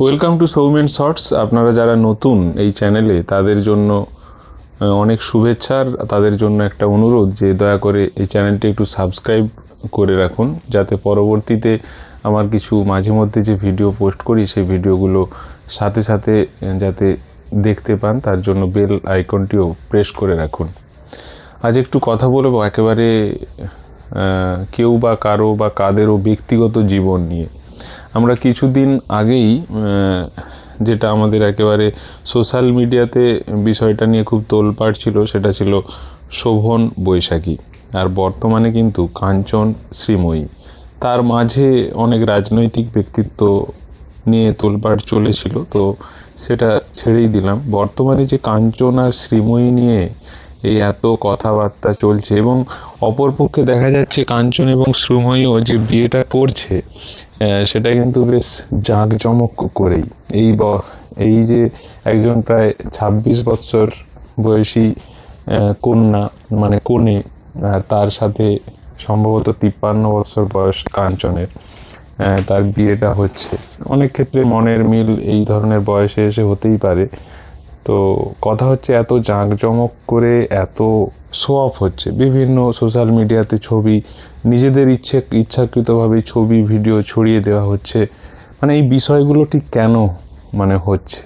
Welcome to Soumen shorts. আপনারা যারা নতুন এই চ্যানেলে তাদের জন্য অনেক শুভেচ্ছা, আর তাদের জন্য একটা অনুরোধ যে দয়া করে এই চ্যানেলটি একটু সাবস্ক্রাইব করে রাখুন, যাতে পরবর্তীতে আমার কিছু মাঝে মধ্যে যে ভিডিও পোস্ট করি সেই ভিডিওগুলো সাথে সাথে যাতে দেখতে পান, তার জন্য বেল আইকনটিও প্রেস করে রাখুন। আজ একটু কথা বলবো একেবারে কেউ বা কারো বা কাদেরও ব্যক্তিগত জীবন নিয়ে। আমরা কিছুদিন আগেই যেটা আমাদের একেবারে সোশ্যাল মিডিয়াতে বিষয়টা নিয়ে খুব তোলপাড় ছিল, সেটা ছিল শোভন বৈশাখী, আর বর্তমানে কিন্তু কাঞ্চন শ্রীময়ী। তার মাঝে অনেক রাজনৈতিক ব্যক্তিত্ব নিয়ে তোলপাড় চলেছিল, তো সেটা ছেড়েই দিলাম। বর্তমানে যে কাঞ্চন আর শ্রীময়ী নিয়ে এই এত কথাবার্তা চলছে, এবং অপরপক্ষে দেখা যাচ্ছে কাঞ্চন এবং শ্রীময়ীও যে বিয়েটা করছে সেটা কিন্তু বেশ জাঁকজমক করেই। এই যে একজন প্রায় 26 বছর বয়সী কন্যা মানে কনে, তার সাথে সম্ভবত 53 বছর বয়স কাঞ্চনের, তার বিয়েটা হচ্ছে। অনেক ক্ষেত্রে মনের মিল এই ধরনের বয়সে এসে হতেই পারে। তো কথা হচ্ছে এত জাঁকজমক করে এত শো অফ হচ্ছে, বিভিন্ন সোশ্যাল মিডিয়াতে ছবি নিজেদের ইচ্ছাকৃতভাবে ছবি ভিডিও ছড়িয়ে দেওয়া হচ্ছে। মানে এই বিষয়গুলো ঠিক কেন হচ্ছে,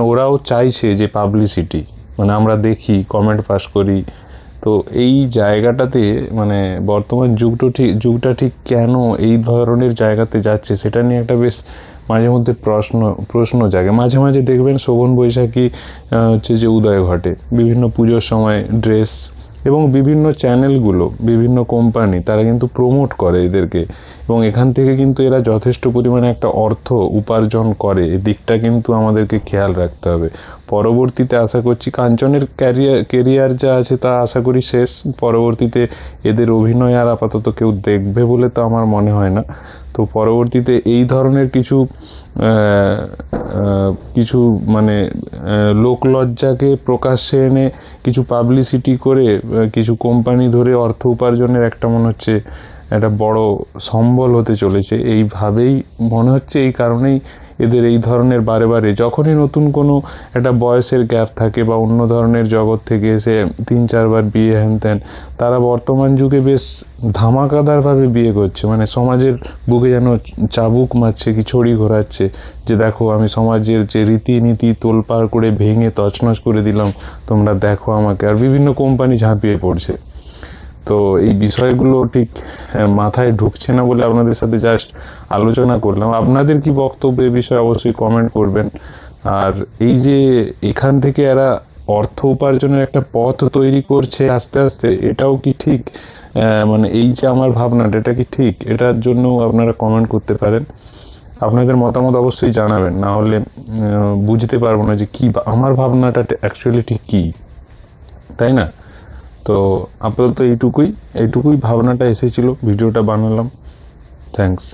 ওরাও চাইছে যে পাবলিসিটি, আমরা দেখি, কমেন্ট পাস করি। তো এই জায়গাটাতে বর্তমান যুগটা ঠিক কেন এই ধরনের জায়গাতে যাচ্ছে সেটা নিয়ে একটা বেশ মাঝে মধ্যে প্রশ্ন জাগে। মাঝে মাঝে দেখবেন শোভন বৈশাখী হচ্ছে যে উদয় ঘটে বিভিন্ন পুজোর সময় ড্রেস, এবং বিভিন্ন চ্যানেলগুলো, বিভিন্ন কোম্পানি তারা কিন্তু প্রমোট করে এদেরকে, এবং এখান থেকে কিন্তু এরা যথেষ্ট পরিমাণে একটা অর্থ উপার্জন করে। এই দিকটা কিন্তু আমাদেরকে খেয়াল রাখতে হবে। পরবর্তীতে আশা করছি কাঞ্চনের কেরিয়ার যা আছে তা আশা করি শেষ। পরবর্তীতে এদের অভিনয় আর আপাতত কেউ দেখবে বলে তো আমার মনে হয় না। তো পরবর্তীতে এই ধরনের কিছু লোকলজ্জাকে প্রকাশ্যে এনে কিছু পাবলিসিটি করে কিছু কোম্পানি ধরে অর্থ উপার্জনের একটা মনে হচ্ছে একটা বড় সম্বল হতে চলেছে। এইভাবেই মনে হচ্ছে, এই কারণেই এদের এই ধরনের বারে বারে যখনই নতুন কোনো একটা বয়সের গ্যাপ থাকে বা অন্য ধরনের জগৎ থেকে এসে 3-4 বার বিয়ে হ্যান ত্যান, তারা বর্তমান যুগে বেশ ধামাকাদারভাবে বিয়ে করছে। সমাজের বুকে যেন চাবুক মারছে, কি ছড়ি ঘোরাচ্ছে, যে দেখো আমি সমাজের যে রীতিনীতি তোলপাড় করে ভেঙে তছনছ করে দিলাম, তোমরা দেখো আমাকে। আর বিভিন্ন কোম্পানি ঝাঁপিয়ে পড়ছে। তো এই বিষয়গুলো ঠিক মাথায় ঢুকছে না বলে আপনাদের সাথে জাস্ট আলোচনা করলাম। আপনাদের কি বক্তব্য এই বিষয়ে অবশ্যই কমেন্ট করবেন। আর এই যে এখান থেকে এরা অর্থ উপার্জনের একটা পথ তৈরি করছে আস্তে আস্তে, এটাও কি ঠিক? এই যে আমার ভাবনাটা, এটা কি ঠিক? এটার জন্য আপনারা কমেন্ট করতে পারেন। আপনাদের মতামত অবশ্যই জানাবেন, না হলে বুঝতে পারবো না যে কি আমার ভাবনাটা অ্যাকচুয়ালি ঠিক কী, তাই না? তো আপাতত এইটুকুই ভাবনাটা এসেছিল, ভিডিওটা বানালাম। থ্যাঙ্কস।